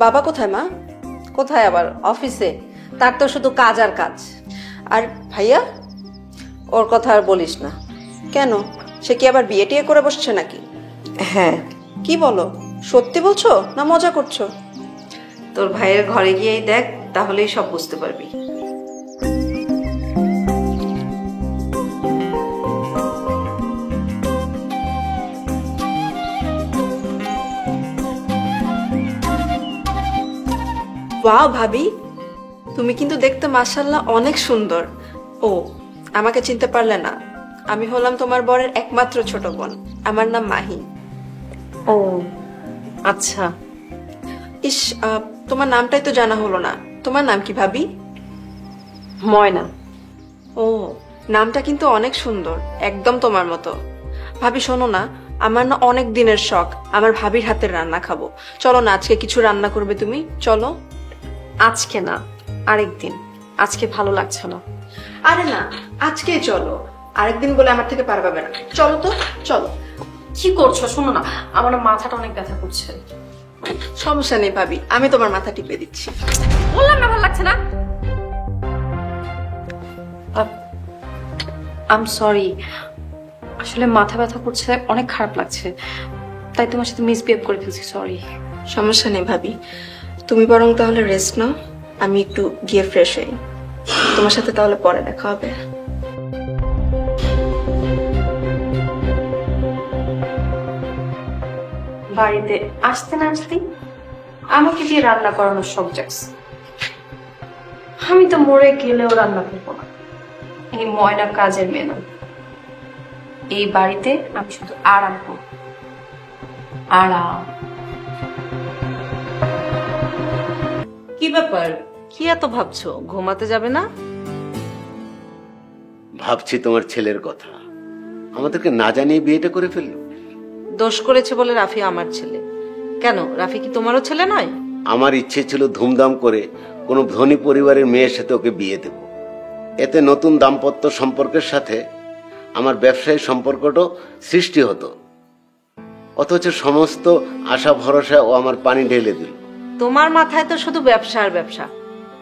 বাবা কোথায় মা? কোথায় আবার? অফিসে। তার তো শুধু কাজ আর কাজ। আর ভাইয়া? ওর কথা আর বলিস না। কেন, সে কি আবার বিয়ে টিয়ে করে বসছে নাকি? হ্যাঁ। কি বলো, সত্যি বলছো না মজা করছো? তোর ভাইয়ের ঘরে গিয়েই দেখ, তাহলেই সব বুঝতে পারবি। ওয়াও ভাবি, তুমি কিন্তু দেখতে মাশাআল্লাহ অনেক সুন্দর। ও, আমাকে চিনতে পারলে না? আমি হলাম তোমার বরের একমাত্র ছোট বোন। আমার নাম মাহি। ও আচ্ছা। ইস, তোমার নামটাই তো জানা হলো না। তোমার নাম কি ভাবি? ময়না। ও, নামটা কিন্তু অনেক সুন্দর, একদম তোমার মতো। ভাবি শোনো না, আমার না অনেক দিনের শখ আমার ভাবির হাতের রান্না খাবো। চলো না, আজকে কিছু রান্না করবে তুমি, চলো। আজকে না, আরেকদিন। আজকে ভালো লাগছে না। আরে না, আজকেই চলো। আরেকদিন বলে আমার থেকে পার পাবে না। চলো তো, চলো। কি করছো? শোনো না, আমার না মাথাটা অনেক ব্যথা করছে। সমস্যা নেই ভাবি, আমি তোমার মাথা টিপে দিচ্ছি। বললাম না ভালো লাগছে না। আই এম সরি, আসলে মাথা ব্যথা করছে, অনেক খারাপ লাগছে, তাই তোমার সাথে মিসবিহেভ করে ফেলছি। সরি। সমস্যা নেই ভাবি, তুমি বরং তাহলে রেস্ট নাও, আমি একটু গিয়ে ফ্রেশ হই। তোমার সাথে তাহলে পরে দেখা হবে। বাড়িতে আসতে না আসতেই আমাকে দিয়ে রান্না করানোর শখ জাগছে। আমি তো মরে গেলেও রান্না করবো না। এই ময়না কাজের মেয়ে নয়। এই বাড়িতে আমি শুধু আরাম করব, আরাম। কি ব্যাপার? কি এত ভাবছো? ঘুমাতে যাবে না? ভাবছি তোমার ছেলের কথা। আমাদেরকে না জানিয়ে বিয়েটা করে ফেললো। দোষ করেছে বলে রাফি আমার ছেলে। কেন, রাফি কি তোমারও ছেলে নয়? আমার ইচ্ছে ছিল ধুমধাম করে কোনো ধনী পরিবারের মেয়ের সাথে ওকে বিয়ে দেব। এতে নতুন দাম্পত্য সম্পর্কের সাথে আমার ব্যবসায়ী সম্পর্কটাও সৃষ্টি হতো। অথচ সমস্ত আশা ভরসা ও আমার পানি ঢেলে দিল। তোমার মাথায় তো শুধু ব্যবসা আর ব্যবসা,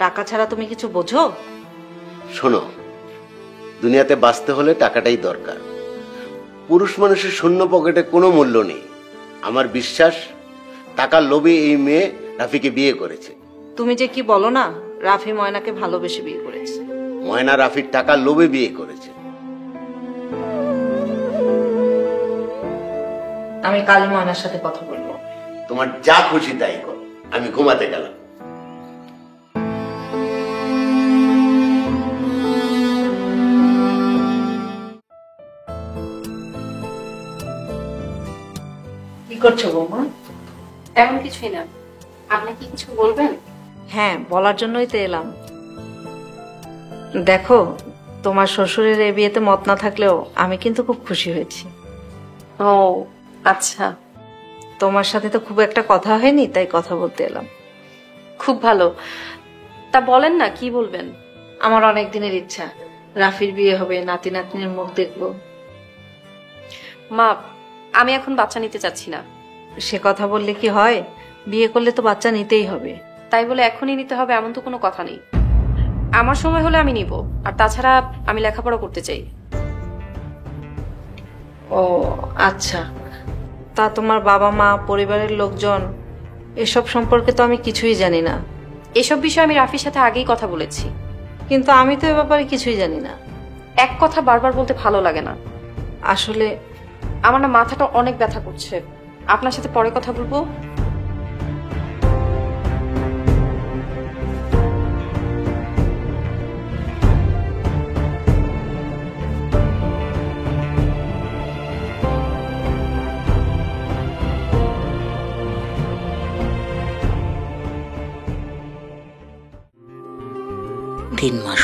টাকা ছাড়া তুমি কিছু বোঝো? শোনো, দুনিয়াতে বাঁচতে হলে টাকাটাই দরকার। পুরুষ মানুষের শূন্য পকেটে কোনো মূল্য নেই। আমার বিশ্বাস টাকার লোভে এই মেয়ে রাফিকে বিয়ে করেছে। তুমি যে কি বলো না, রাফি ময়নাকে ভালোবেসে বিয়ে করেছে। ময়না রাফির টাকার লোভে বিয়ে করেছে। আমি কালই ময়নার সাথে কথা বলবো। তোমার যা খুশি তাই কর, আমি ঘুমাতে গেলাম। কি করছো বৌমা? এমন কিছুই না। আপনি কি কিছু বলবেন? হ্যাঁ, বলার জন্যই তো এলাম। দেখো, তোমার শ্বশুরের এই বিয়েতে মত না থাকলেও আমি কিন্তু খুব খুশি হয়েছি। ও আচ্ছা, তোমার সাথে তো খুব একটা কথা হয়নি, তাই কথা বলতে এলাম। খুব ভালো। তা বলেন না, কি বলবেন? আমার অনেক দিনের ইচ্ছা, রাফির বিয়ে হবে, নাতি নাতনির মুখ দেখবো। মা, আমি এখন বাচ্চা নিতে চাচ্ছি না। সে কথা বললে কি হয়? বিয়ে করলে তো বাচ্চা নিতেই হবে। তাই বলে এখনই নিতে হবে এমন তো কোনো কথা নেই। আমার সময় হলে আমি নিব। আর তাছাড়া আমি লেখাপড়া করতে চাই। ও আচ্ছা। তা তোমার বাবা মা, পরিবারের লোকজন, এসব সম্পর্কে তো আমি কিছুই জানি না। এসব বিষয়ে আমি রাফির সাথে আগেই কথা বলেছি। কিন্তু আমি তো এ ব্যাপারে কিছুই জানি না। এক কথা বারবার বলতে ভালো লাগে না। আসলে আমার না মাথাটা অনেক ব্যথা করছে। আপনার সাথে পরে কথা বলবো। তিন মাস